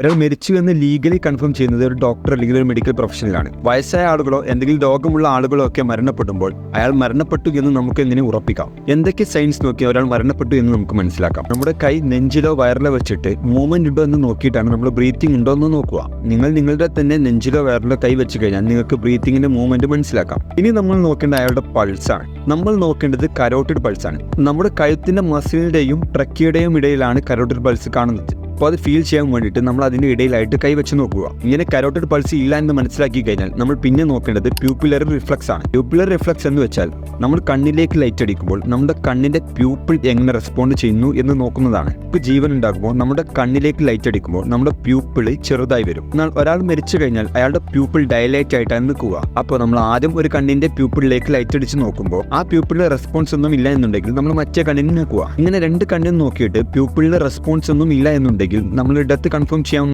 ഒരാൾ മരിച്ചു എന്ന് ലീഗലി കൺഫേം ചെയ്യുന്നത് ഒരു ഡോക്ടർ അല്ലെങ്കിൽ ഒരു മെഡിക്കൽ പ്രൊഫഷണലാണ്. വയസ്സായ ആളുകളോ എന്തെങ്കിലും രോഗമുള്ള ആളുകളോ ഒക്കെ മരണപ്പെടുമ്പോൾ അയാൾ മരണപ്പെട്ടു എന്ന് നമുക്ക് എങ്ങനെ ഉറപ്പിക്കാം? എന്തൊക്കെ സൈൻസ് നോക്കി ഒരാൾ മരണപ്പെട്ടു എന്ന് നമുക്ക് മനസ്സിലാക്കാം? നമ്മുടെ കൈ നെഞ്ചിലോ വയറിലോ വെച്ചിട്ട് മൂവ്മെന്റ് ഉണ്ടോ എന്ന് നോക്കിയിട്ടാണ് നമ്മൾ ബ്രീത്തിങ് ഉണ്ടോ എന്ന് നോക്കുക. നിങ്ങളുടെ തന്നെ നെഞ്ചിലോ വയറിലോ കൈ വെച്ച് കഴിഞ്ഞാൽ നിങ്ങൾക്ക് ബ്രീത്തിങ്ങിന്റെ മൂവ്മെന്റ് മനസ്സിലാക്കാം. ഇനി നമ്മൾ നോക്കേണ്ട അയാളുടെ പൾസാണ്. നമ്മൾ നോക്കേണ്ടത് കരോട്ടിഡ് പൾസാണ്. നമ്മുടെ കഴുത്തിന്റെ മസിലിന്റെയും ട്രക്കിയുടെയും ഇടയിലാണ് കരോട്ടിഡ് പൾസ് കാണുന്നത്. അപ്പോൾ അത് ഫീൽ ചെയ്യാൻ വേണ്ടിയിട്ട് നമ്മൾ അതിൻ്റെ ഇടയിലായിട്ട് കൈവച്ച് നോക്കുക. ഇങ്ങനെ കരോട്ടിഡ് പൾസ് ഇല്ല എന്ന് മനസ്സിലാക്കി കഴിഞ്ഞാൽ നമ്മൾ പിന്നെ നോക്കേണ്ടത് പ്യൂപ്പിലറി റിഫ്ലക്സ് ആണ്. പ്യൂപ്പിലറി റിഫ്ലക്സ് എന്ന് വെച്ചാൽ നമ്മൾ കണ്ണിലേക്ക് ലൈറ്റ് അടിക്കുമ്പോൾ നമ്മുടെ കണ്ണിന്റെ പ്യൂപ്പിൾ എങ്ങനെ റെസ്പോണ്ട് ചെയ്യുന്നു എന്ന് നോക്കുന്നതാണ്. നമുക്ക് ജീവൻ ഉണ്ടാകുമ്പോൾ നമ്മുടെ കണ്ണിലേക്ക് ലൈറ്റ് അടിക്കുമ്പോൾ നമ്മുടെ പ്യൂപ്പിൾ ചെറുതായി വരും. എന്നാൽ ഒരാൾ മരിച്ചു കഴിഞ്ഞാൽ അയാളുടെ പ്യൂപ്പിൾ ഡയലേറ്റ് ആയിട്ടാണ് നിൽക്കുക. അപ്പോൾ നമ്മൾ ആദ്യം ഒരു കണ്ണിന്റെ പ്യൂപ്പിളിലേക്ക് ലൈറ്റ് അടിച്ച് നോക്കുമ്പോൾ ആ പ്യൂപ്പിളിന്റെ റെസ്പോൺസ് ഒന്നും ഇല്ല എന്നുണ്ടെങ്കിൽ നമ്മൾ മറ്റേ കണ്ണിന് നോക്കുക. ഇങ്ങനെ രണ്ട് കണ്ണിന് നോക്കിയിട്ട് പ്യൂപ്പിളിന്റെ റെസ്പോൺസ് ഒന്നും ഇല്ല എന്നുണ്ടെങ്കിൽ നമ്മൾ ഇടത്ത് കൺഫേം ചെയ്യാൻ